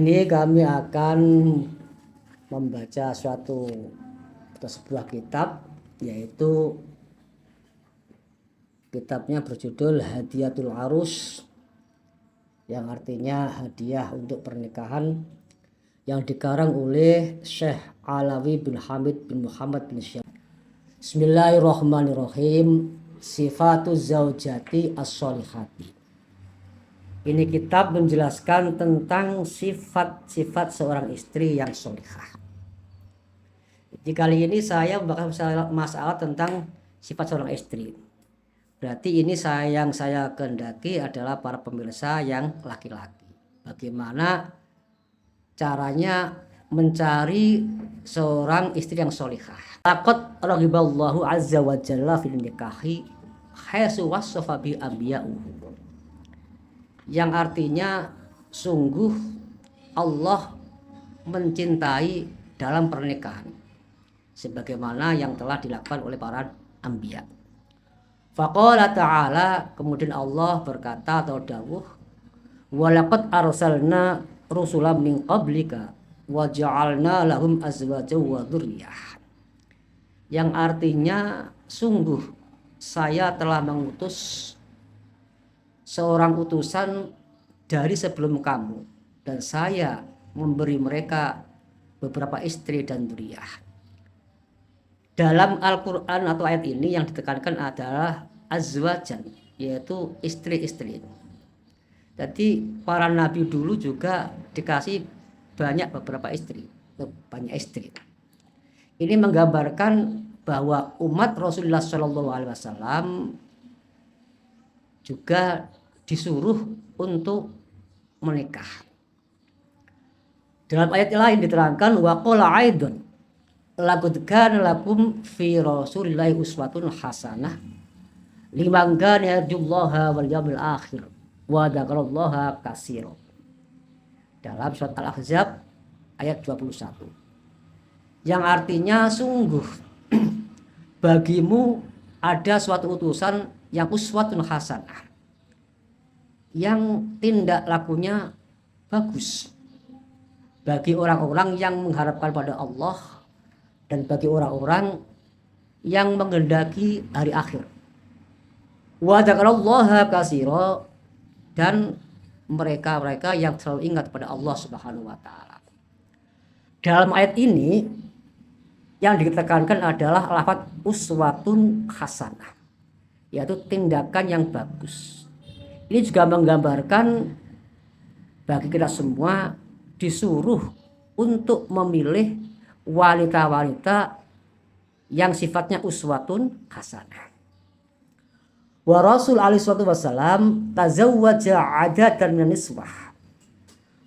ini kami akan membaca sebuah kitab, yaitu kitabnya berjudul Hadiyatul Arus, yang artinya hadiah untuk pernikahan, yang dikarang oleh Syekh Alawi bin Hamid bin Muhammad bin Syekh. Bismillahirrahmanirrahim. Sifatuz zaujati as-solihati. Ini kitab menjelaskan tentang sifat-sifat seorang istri yang solihah. Jadi kali ini saya membahas masalah tentang sifat seorang istri. Berarti ini yang saya kehendaki adalah para pemirsa yang laki-laki. Bagaimana caranya mencari seorang istri yang solihah. Laqad raghiballahu azza wa jalla fil nikahi haitsu wassafa bi anbiya'uhu. Yang artinya sungguh Allah mencintai dalam pernikahan sebagaimana yang telah dilakukan oleh para anbiya. Faqala ta'ala, kemudian Allah berkata atau dawuh, walaqad arsalna rusulan min qablika wa ja'alna lahum azwajan wa dzurriyyah. Yang artinya sungguh saya telah mengutus seorang utusan dari sebelum kamu, dan saya memberi mereka beberapa istri dan dzurriyyah. Dalam Al-Quran atau ayat ini yang ditekankan adalah azwajan, yaitu istri-istri. Jadi para nabi dulu juga dikasih beberapa istri, banyak istri. Ini menggambarkan bahwa umat Rasulullah SAW juga disuruh untuk menikah. Dalam ayat lain diterangkan wa qala aidun laqad kana lakum fi rasulillahi uswatun hasanah liman kana yarjullaha wal yawmil akhir wa dzakarallaha katsiran. Dalam surat Al-Ahzab ayat 21. Yang artinya sungguh bagimu ada suatu utusan yang uswatun hasanah, yang tindak lakunya bagus bagi orang-orang yang mengharapkan pada Allah dan bagi orang-orang yang menghendaki hari akhir. Wa dzakarallaha katsira, dan mereka-mereka yang selalu ingat pada Allah Subhanahu wa taala. Dalam ayat ini yang ditekankan adalah lafaz uswatun hasanah, yaitu tindakan yang bagus. Ini juga menggambarkan bagi kita semua disuruh untuk memilih wanita-wanita yang sifatnya uswatun hasanah. Wa Rasul alaihi wasallam tazawwaja adatan min niswah,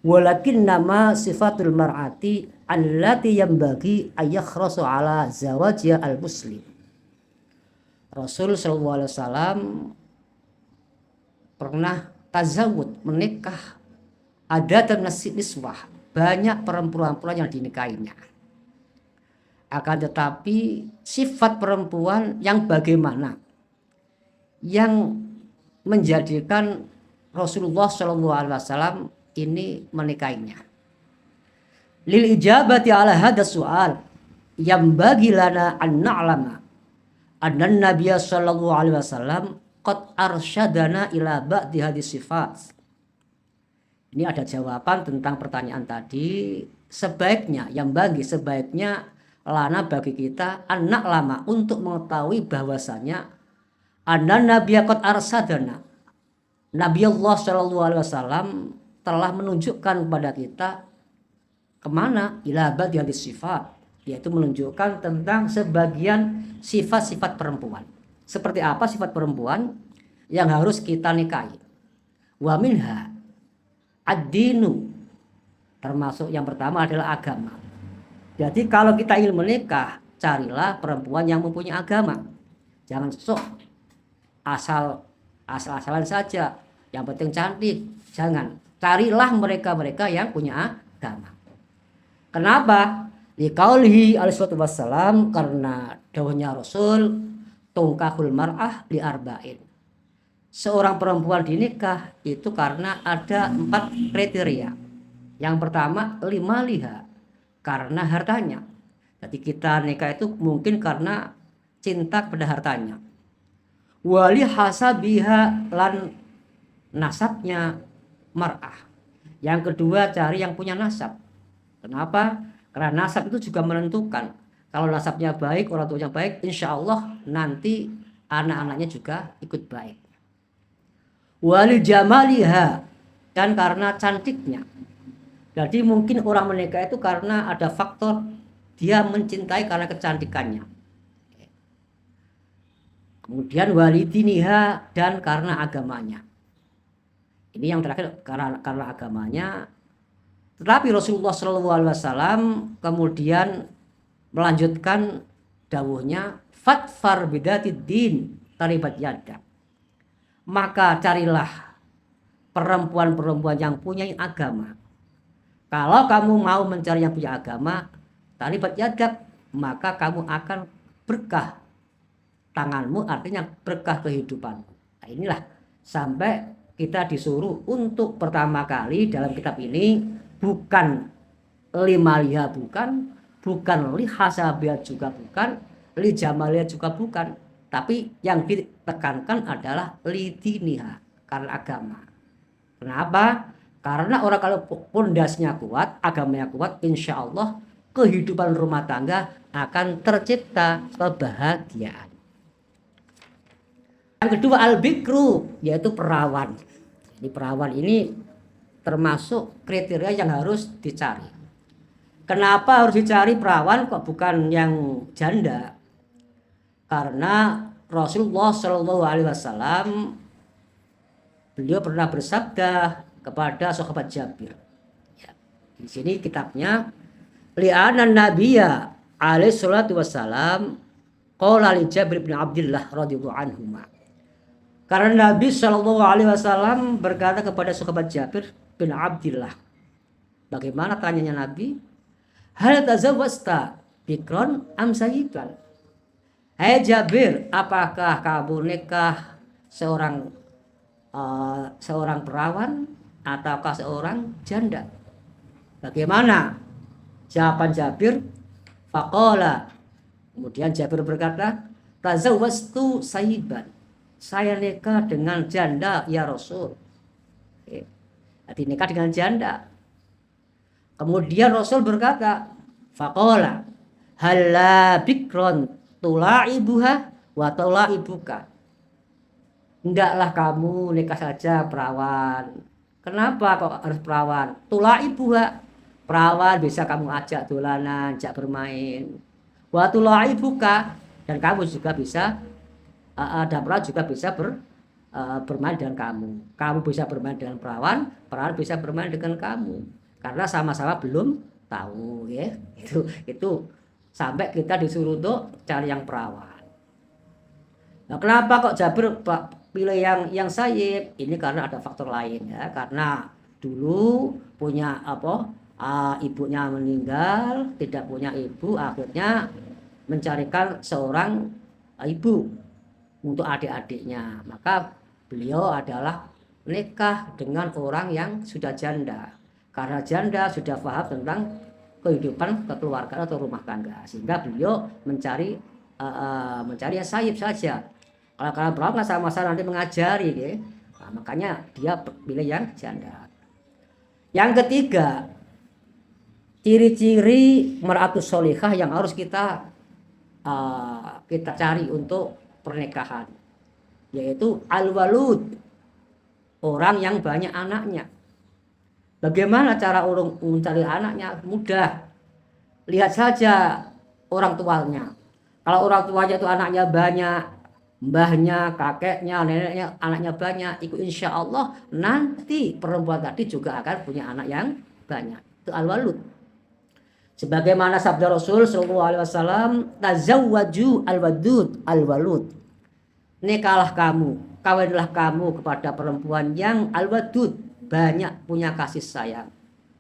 walakin nama sifatul mar'ati allati yanbaghi ayakhrasu ala zawajiha al-muslim. Rasul sallallahu alaihi wasallam pernah tazawud, menikah, ada niswah, banyak perempuan-perempuan yang dinikahinya. Akan tetapi sifat perempuan yang bagaimana yang menjadikan Rasulullah sallallahu alaihi wasallam ini menikahinya. Lil ijabati ala hadas su'al yang bagi lana an na'lama anna Nabiya sallallahu alaihi wasallam qad arsyadana ila ba'di hadis sifat. Ini ada jawaban tentang pertanyaan tadi. Sebaiknya lana bagi kita anak lama untuk mengetahui bahwasanya anna Nabiya qad arsyadana, Nabi Allah sallallahu alaihi wasallam telah menunjukkan kepada kita kemana, ila ba'di hadis sifat, yaitu menunjukkan tentang sebagian sifat-sifat perempuan. Seperti apa sifat perempuan yang harus kita nikahi? Wa minha ad-dinu, termasuk yang pertama adalah agama. Jadi kalau kita ingin menikah, carilah perempuan yang mempunyai agama. Jangan sok asal-asalan saja, yang penting cantik. Jangan, carilah mereka-mereka yang punya agama. Kenapa? Liqaulihi alaihi wassalam, karena dawuhnya Rasul, tungkahul mar'ah li arba'in. Seorang perempuan dinikah itu karena ada 4 kriteria. Yang pertama lima liha, karena hartanya. Jadi kita nikah itu mungkin karena cinta pada hartanya. Wali hasabiha, lan nasabnya mar'ah. Yang kedua cari yang punya nasab. Kenapa? Karena nasab itu juga menentukan. Kalau nasabnya baik, orang tuanya baik, insya Allah nanti anak-anaknya juga ikut baik. Wali jamaliha, dan karena cantiknya. Jadi mungkin orang menikah itu karena ada faktor dia mencintai karena kecantikannya. Kemudian walidiniha, dan karena agamanya. Ini yang terakhir karena agamanya. Tetapi Rasulullah SAW kemudian melanjutkan dawuhnya, fatfar bidatid din taribat yadak. Maka carilah perempuan-perempuan yang punya agama. Kalau kamu mau mencari yang punya agama, taribat yadak, maka kamu akan berkah tanganmu, artinya berkah kehidupan. Nah, inilah sampai kita disuruh untuk pertama kali dalam kitab ini bukan lima liha, bukan li hasabiat juga bukan, li jamaliat juga bukan, tapi yang ditekankan adalah li diniha, karena agama. Kenapa? Karena orang kalau pondasinya kuat, agamanya kuat, insya Allah kehidupan rumah tangga akan tercipta kebahagiaan. Yang kedua al-bikru, yaitu perawan. Jadi perawan ini termasuk kriteria yang harus dicari. Kenapa harus dicari perawan kok bukan yang janda? Karena Rasulullah SAW beliau pernah bersabda kepada sahabat Jabir. Ya, di sini kitabnya, li'anan nabiyya alaihi salatu wassalam qala li Jabir bin Abdullah radhiyallahu anhuma. Karena Nabi SAW berkata kepada sahabat Jabir bin Abdullah. Bagaimana tanyanya Nabi? Hal tazawwasta bikron am sayyiban? Hai Jabir, apakah kamu nikah seorang perawan ataukah seorang janda? Bagaimana jawaban Jabir? Faqala, kemudian Jabir berkata, tazawwastu sayyiban. Saya nikah dengan janda ya Rasul. Jadi nikah dengan janda. Kemudian Rasul berkata, faqala halla bikron tula'ibuha wa tula'ibuka. Hendaklah kamu nikah saja perawan. Kenapa kok harus perawan? Tula'ibuha, perawan bisa kamu ajak dolanan, ajak bermain. Wa tula'ibuka, dan kamu juga bisa ada perawan juga bisa bermain dengan kamu. Kamu bisa bermain dengan perawan bisa bermain dengan kamu. Karena sama-sama belum tahu, ya. Itu sampai kita disuruh untuk cari yang perawan. Nah, kenapa kok Jabir pilih yang sayyib? Ini karena ada faktor lain, ya. Karena dulu punya ibunya meninggal, tidak punya ibu, akhirnya mencarikan seorang ibu untuk adik-adiknya. Maka beliau adalah nikah dengan orang yang sudah janda. Karena janda sudah paham tentang kehidupan kekeluargaan atau rumah tangga, sehingga beliau mencari yang sayyib saja. Kalau kalian perawan sama-sama nanti mengajari, ya. Nah, makanya dia pilih yang janda. Yang ketiga, ciri-ciri mar'atus sholihah yang harus kita cari untuk pernikahan, yaitu al-walud, orang yang banyak anaknya. Bagaimana cara orang mencari anaknya? Mudah, lihat saja orang tuanya. Kalau orang tuanya itu anaknya banyak, mbahnya, kakeknya, neneknya, anaknya banyak, itu insya Allah nanti perempuan tadi juga akan punya anak yang banyak. Itu al-walud. Sebagaimana sabda Rasul SAW, tazawwaju al-wadud al-walud. Nikahlah kamu, kawinlah kamu kepada perempuan yang al-wadud, banyak punya kasih sayang.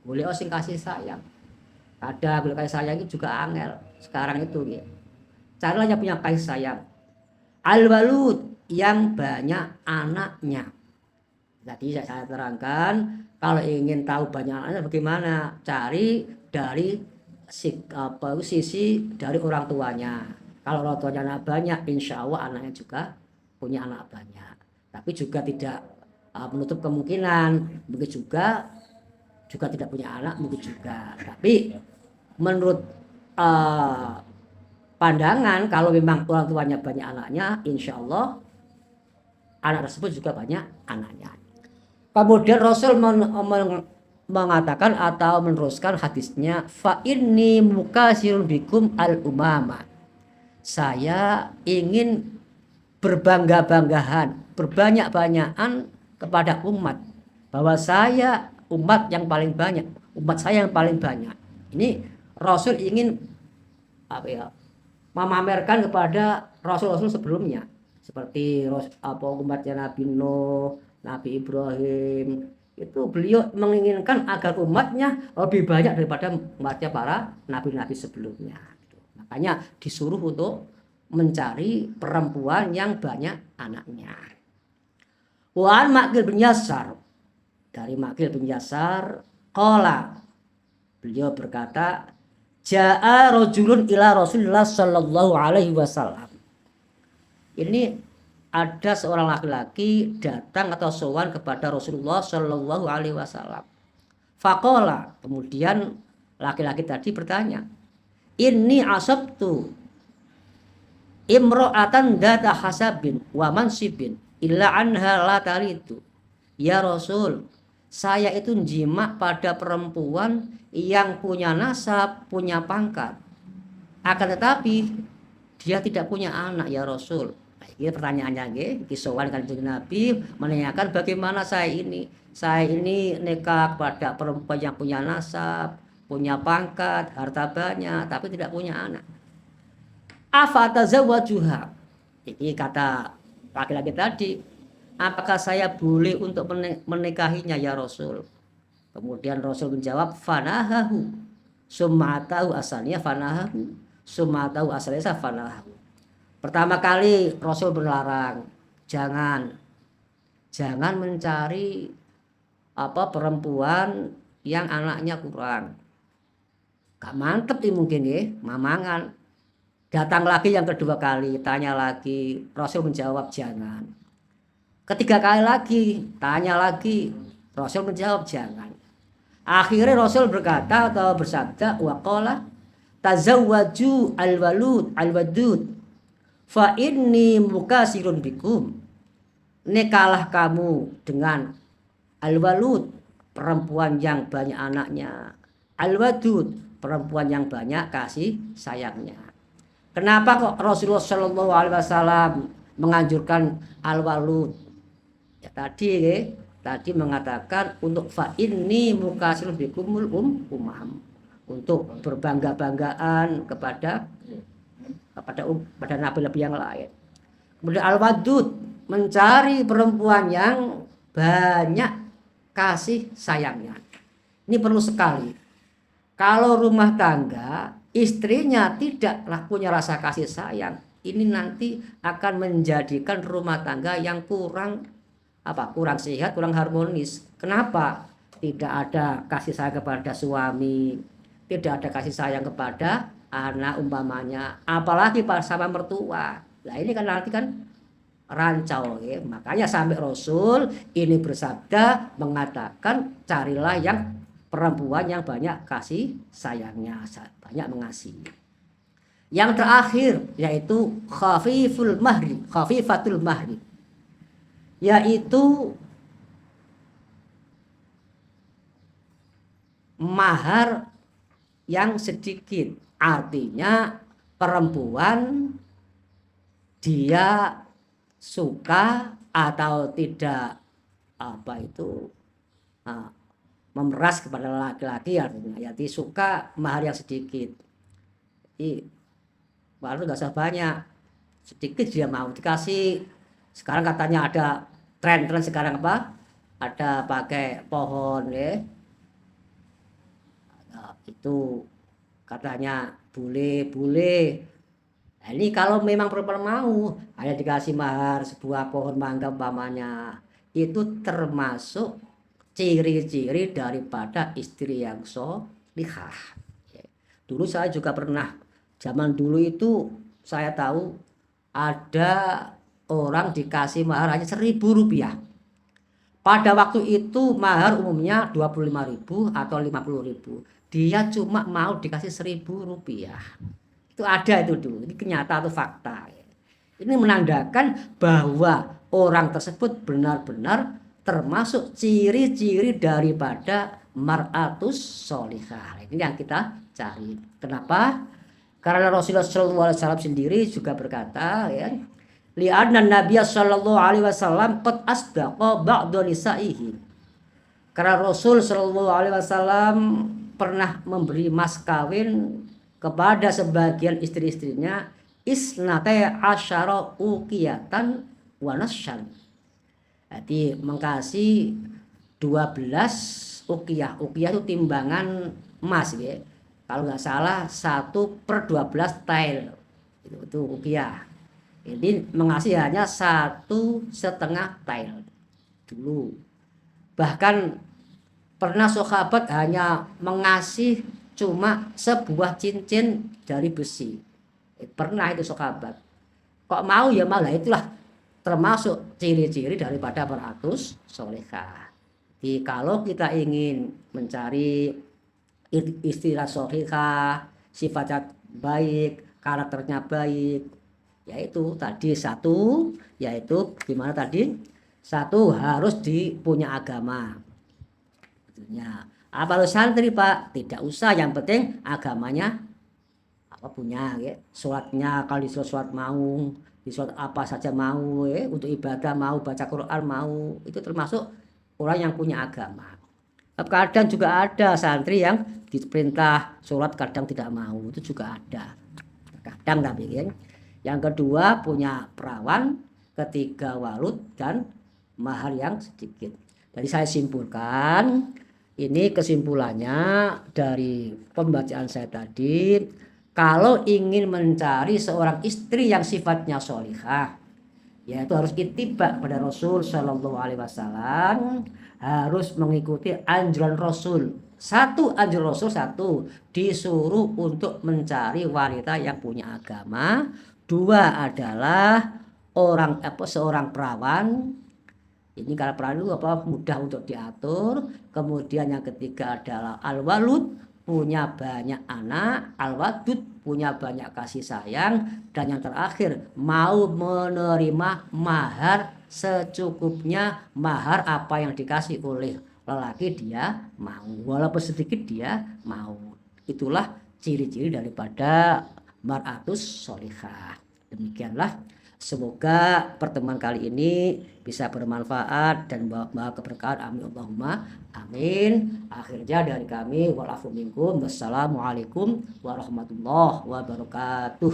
Boleh osing kasih sayang. Ada boleh kasih sayang itu juga angel sekarang itu, ya. Carilah yang punya kasih sayang. Al-walud, yang banyak anaknya. Jadi saya terangkan, Kalau ingin tahu banyak anaknya bagaimana? Cari dari sisi dari orang tuanya. Kalau orang tuanya anak banyak, insya Allah anaknya juga punya anak banyak. Tapi juga tidak menutup kemungkinan begitu juga tidak punya anak mungkin juga. Tapi menurut pandangan kalau memang orang tuanya banyak anaknya, insya Allah anak tersebut juga banyak anaknya. Kemudian Rasul mengatakan atau meneruskan hadisnya, fa inni mukasirun bikum al umama. Saya ingin berbangga-banggahan, berbanyak-banyakan kepada umat, bahwa saya umat yang paling banyak, umat saya yang paling banyak. Ini Rasul ingin memamerkan kepada Rasul-Rasul sebelumnya, seperti umatnya Nabi Nuh, Nabi Ibrahim. Itu beliau menginginkan agar umatnya lebih banyak daripada umatnya para nabi-nabi sebelumnya. Makanya disuruh untuk mencari perempuan yang banyak anaknya. Wan Maqil bin Yasar, dari Maqil bin Yasar, qala, beliau berkata, ja'a rajulun ila Rasulillah sallallahu alaihi wasallam. Ini ada seorang laki-laki datang atau sowan kepada Rasulullah sallallahu alaihi wasallam. Faqala, kemudian laki-laki tadi bertanya, inni asabtu imro'atan data hasabin wa mansibin illa anha la taritu. Ya Rasul, saya itu jima pada perempuan yang punya nasab, punya pangkat, akan tetapi dia tidak punya anak ya Rasul. Ini pertanyaannya, kisahwan Kanjeng Nabi menanyakan bagaimana saya ini nikah kepada perempuan yang punya nasab, punya pangkat, harta banyak, tapi tidak punya anak. Afatazawwajuha, ini kata laki-laki tadi, apakah saya boleh untuk menikahinya ya Rasul? Kemudian Rasul menjawab, fanahahu sumatahu asalnya fanahahu sumatahu asalnya fanahahu. Pertama kali Rasul berlarang, jangan mencari perempuan yang anaknya kurang. Gak mantep nih mungkin ya, mamangan. Datang lagi yang kedua kali, tanya lagi, Rasul menjawab jangan. Ketiga kali lagi, tanya lagi, Rasul menjawab jangan. Akhirnya Rasul berkata atau bersabda, waqala tazawwaju al-wadud fa inni mukasirun bikum. Nikahlah kamu dengan al-walud, perempuan yang banyak anaknya, al-wadud, perempuan yang banyak kasih sayangnya. Kenapa kok Rasulullah Shallallahu Alaihi Wasallam menganjurkan al-walud? Ya tadi mengatakan untuk fa inni mukasirun bikumul umam, untuk berbangga-banggaan kepada nabi-nabi yang lain. Kemudian al-wadud, mencari perempuan yang banyak kasih sayangnya. Ini perlu sekali. Kalau rumah tangga istrinya tidaklah punya rasa kasih sayang, ini nanti akan menjadikan rumah tangga yang kurang sehat, kurang harmonis. Kenapa? Tidak ada kasih sayang kepada suami, tidak ada kasih sayang kepada anak umpamanya, apalagi sama mertua. Nah ini kan nanti kan rancau ya. Makanya sampai Rasul ini bersabda mengatakan carilah yang perempuan yang banyak kasih sayangnya, banyak mengasihi. Yang terakhir yaitu khafifatul mahri, yaitu mahar yang sedikit. Artinya perempuan dia suka atau tidak memeras kepada laki-laki, artinya yaitu suka mahar yang sedikit. Jadi baru nggak usah banyak, sedikit dia mau dikasih. Sekarang katanya ada tren sekarang ada pakai pohon ya, itu katanya boleh. Nah, ini kalau memang perempuan mau hanya dikasih mahar sebuah pohon mangga umpamanya, itu termasuk ciri-ciri daripada istri yang solihah. Dulu saya juga pernah, zaman dulu itu saya tahu ada orang dikasih mahar hanya 1.000 rupiah. Pada waktu itu mahar umumnya 25.000 atau 50.000. Dia cuma mau dikasih 1.000 rupiah. Itu ada itu dulu. Ini kenyataan atau fakta. Ini menandakan bahwa orang tersebut benar-benar termasuk ciri-ciri daripada mar'atus sholihah. Ini yang kita cari. Kenapa? Karena Rasulullah SAW sendiri juga berkata, ya, li'anna Nabiya sallallahu alaihi wasallam qad asdaqa ba'da nisaihi. Karena Rasul sallallahu alaihi wasallam pernah memberi mas kawin kepada sebagian istri-istrinya isnatai asyara uqiyatan wa nasyan. Jadi mengkasih 12 uqiyah. Uqiyah itu timbangan emas ya. Kalau nggak salah 1/12 tael. Itu uqiyah. Jadi mengasih hanya 1,5 tael dulu. Bahkan pernah sahabat hanya mengasih cuma sebuah cincin dari besi. Pernah itu sahabat. Kok mau ya malah, itulah termasuk ciri-ciri daripada mar'atus sholihah. Jadi kalau kita ingin mencari istri sholihah, sifatnya baik, karakternya baik, yaitu tadi satu, yaitu gimana tadi? Satu, harus punya agama. Betulnya. Apa lu santri Pak? Tidak usah, yang penting agamanya apa punya ya. Sholatnya kalau disuruh sholat mau, di sholat apa saja mau ya, untuk ibadah mau, baca Quran mau, itu termasuk orang yang punya agama. Kadang juga ada santri yang diperintah sholat kadang tidak mau, itu juga ada. Kadang tapi ya. Yang kedua punya perawan, ketiga walud, dan mahar yang sedikit. Jadi saya simpulkan, ini kesimpulannya dari pembacaan saya tadi, kalau ingin mencari seorang istri yang sifatnya sholihah, yaitu harus ittiba pada Rasul Shallallahu Alaihi Wasallam, harus mengikuti anjuran Rasul. Anjuran Rasul, disuruh untuk mencari wanita yang punya agama. 2 adalah seorang perawan. Ini kalau perawan itu mudah untuk diatur. Kemudian yang ketiga adalah al-walud, punya banyak anak, al-wadud, punya banyak kasih sayang, dan yang terakhir mau menerima mahar secukupnya. Mahar apa yang dikasih oleh lelaki dia mau, walaupun sedikit dia mau. Itulah ciri-ciri daripada mar'atus sholihah. Demikianlah, semoga pertemuan kali ini bisa bermanfaat dan membawa keberkahan. Amin Allahumma amin. Akhirnya dari kami wal afu minkum. Wassalamualaikum warahmatullahi wabarakatuh.